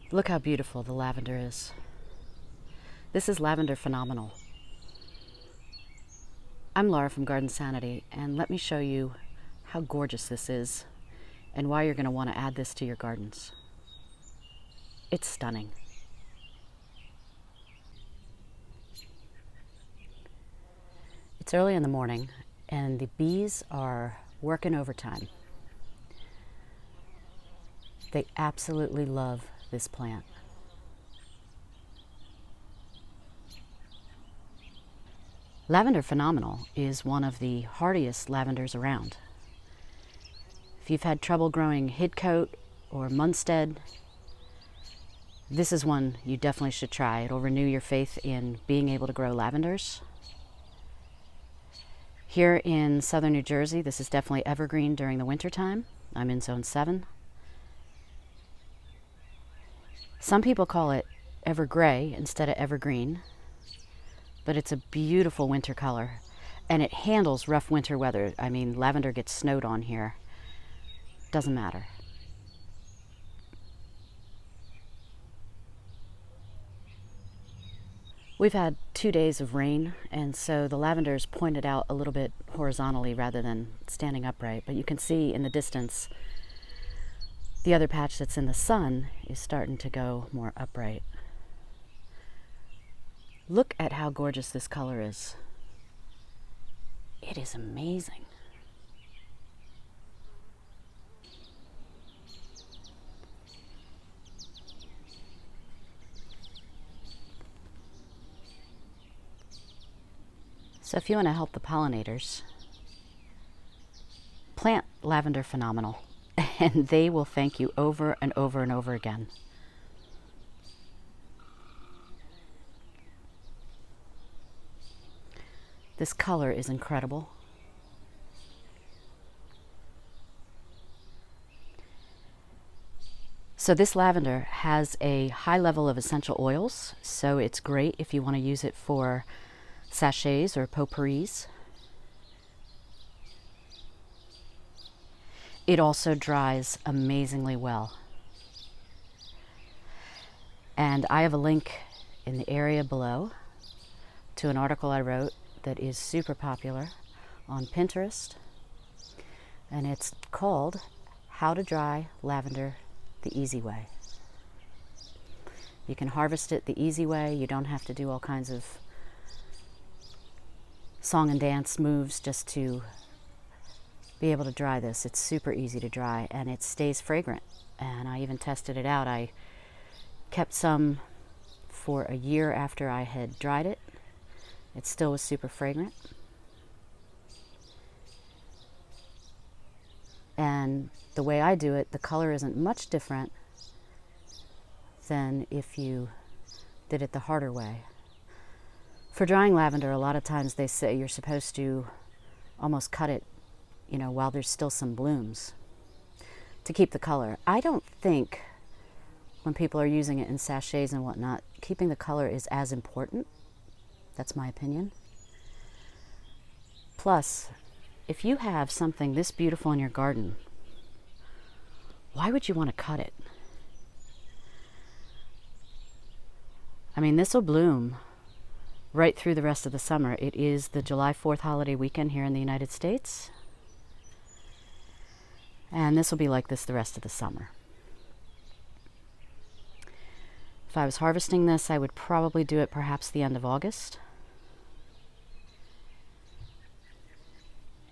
Look how beautiful the lavender is. This is Lavender Phenomenal. I'm Laura from Garden Sanity, and let me show you how gorgeous this is and why you're going to want to add this to your gardens. It's stunning. It's early in the morning and the bees are working overtime. They absolutely love this plant. Lavender Phenomenal is one of the hardiest lavenders around. If you've had trouble growing Hidcote or Munstead, this is one you definitely should try. It'll renew your faith in being able to grow lavenders. Here in southern New Jersey, this is definitely evergreen during the winter time. I'm in zone 7. Some people call it evergray instead of evergreen, but it's a beautiful winter color and it handles rough winter weather. I mean, lavender gets snowed on here. Doesn't matter. We've had 2 days of rain, and so the lavender's pointed out a little bit horizontally rather than standing upright, but you can see in the distance the other patch that's in the sun is starting to go more upright. Look at how gorgeous this color is. It is amazing. So if you want to help the pollinators, plant Lavender Phenomenal, and they will thank you over and over and over again. This color is incredible. So this lavender has a high level of essential oils, so it's great if you want to use it for sachets or potpourris. It also dries amazingly well. And I have a link in the area below to an article I wrote that is super popular on Pinterest, and it's called How to Dry Lavender the Easy Way. You can harvest it the easy way. You don't have to do all kinds of song and dance moves just to be able to dry this. It's super easy to dry and it stays fragrant. And I even tested it out. I kept some for a year after I had dried it. It still was super fragrant. And the way I do it, the color isn't much different than if you did it the harder way. For drying lavender, a lot of times they say you're supposed to almost cut it, while there's still some blooms to keep the color. I don't think when people are using it in sachets and whatnot, keeping the color is as important. That's my opinion. Plus, if you have something this beautiful in your garden, why would you want to cut it? I mean, this will bloom right through the rest of the summer. It is the July 4th holiday weekend here in the United States. And this will be like this the rest of the summer. If I was harvesting this, I would probably do it perhaps the end of August.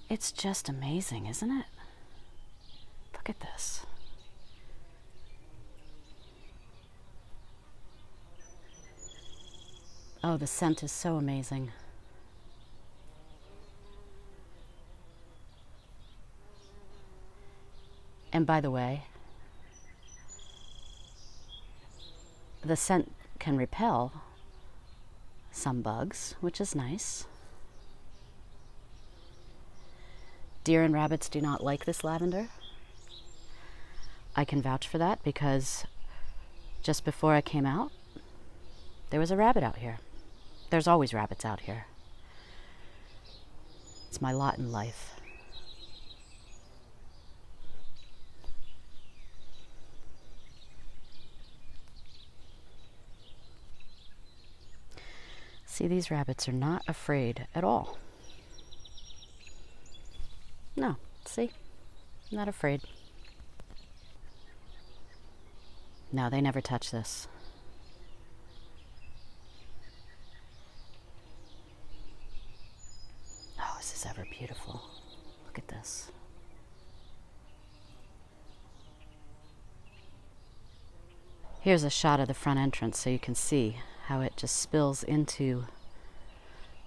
It's just amazing, isn't it? Look at this. Oh, the scent is so amazing. And by the way, the scent can repel some bugs, which is nice. Deer and rabbits do not like this lavender. I can vouch for that because just before I came out, there was a rabbit out here. There's always rabbits out here. It's my lot in life. See, these rabbits are not afraid at all. No, see? Not afraid. No, they never touch this. Oh, this is ever beautiful. Look at this. Here's a shot of the front entrance so you can see how it just spills into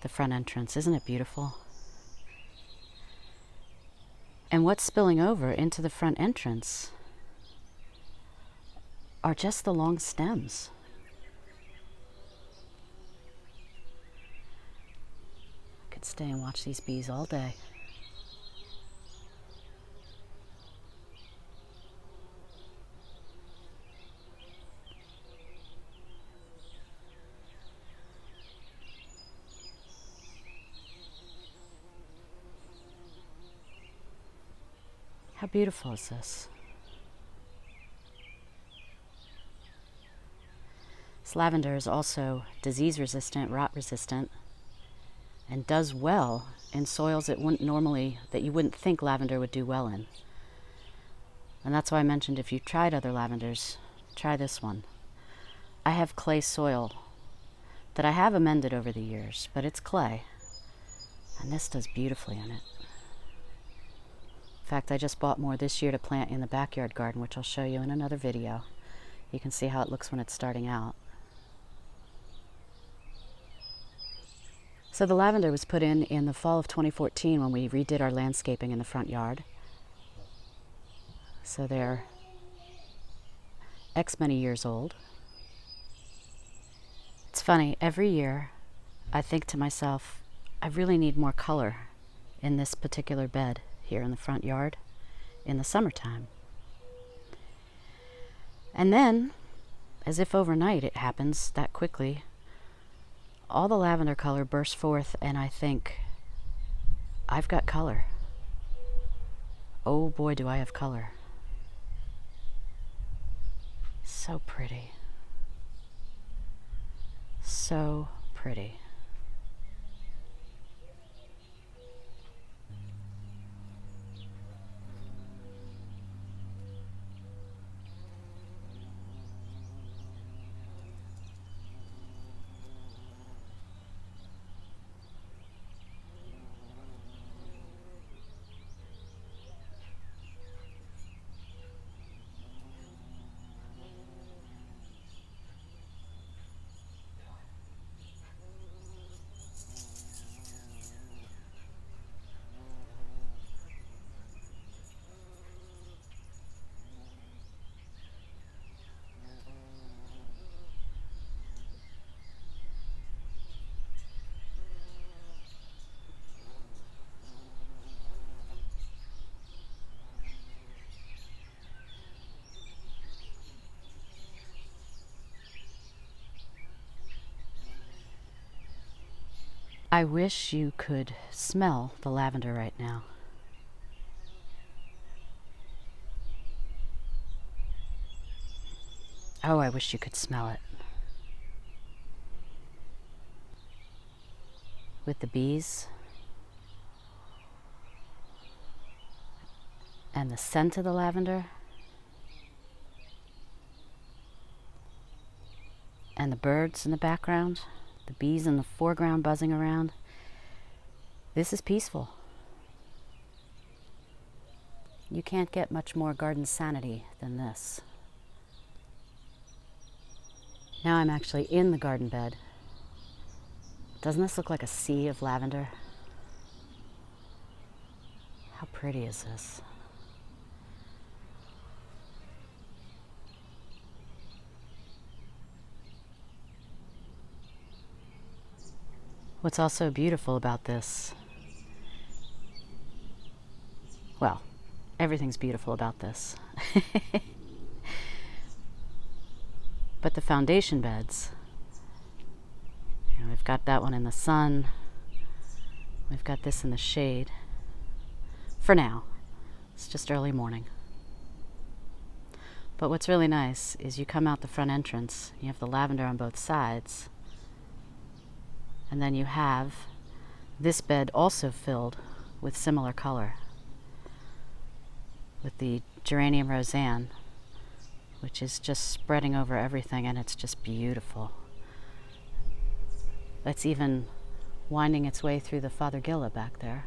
the front entrance. Isn't it beautiful? And what's spilling over into the front entrance are just the long stems. I could stay and watch these bees all day. How beautiful is this? This lavender is also disease resistant, rot resistant, and does well in soils that you wouldn't think lavender would do well in. And that's why I mentioned if you tried other lavenders, try this one. I have clay soil that I have amended over the years, but it's clay, and this does beautifully in it. In fact, I just bought more this year to plant in the backyard garden, which I'll show you in another video. You can see how it looks when it's starting out. So the lavender was put in the fall of 2014 when we redid our landscaping in the front yard. So they're X many years old. It's funny, every year I think to myself, I really need more color in this particular bed here in the front yard in the summertime. And then, as if overnight it happens that quickly, all the lavender color bursts forth and I think, I've got color. Oh boy, do I have color. So pretty. So pretty. I wish you could smell the lavender right now. Oh, I wish you could smell it. With the bees and the scent of the lavender and the birds in the background. The bees in the foreground buzzing around. This is peaceful. You can't get much more garden sanity than this. Now I'm actually in the garden bed. Doesn't this look like a sea of lavender? How pretty is this? What's also beautiful about this, well, everything's beautiful about this, but the foundation beds, we've got that one in the sun, we've got this in the shade, for now, it's just early morning. But what's really nice is you come out the front entrance, you have the lavender on both sides, And then you have this bed also filled with similar color, with the Geranium Rozanne, which is just spreading over everything, and it's just beautiful. It's even winding its way through the Fothergilla back there.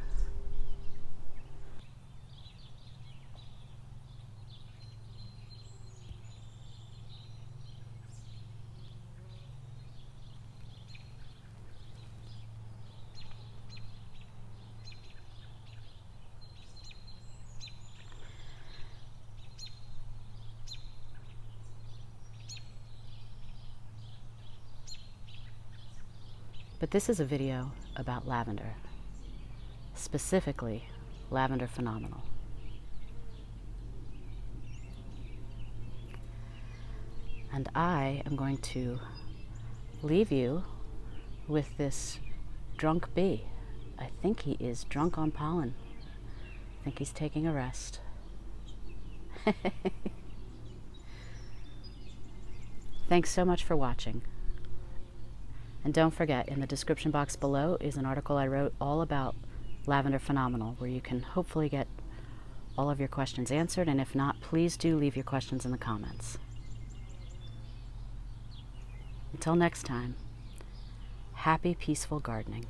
But this is a video about lavender, specifically Lavender Phenomenal. And I am going to leave you with this drunk bee. I think he is drunk on pollen. I think he's taking a rest. Thanks so much for watching. And don't forget, in the description box below is an article I wrote all about Lavender Phenomenal, where you can hopefully get all of your questions answered, and if not, please do leave your questions in the comments. Until next time, happy, peaceful gardening.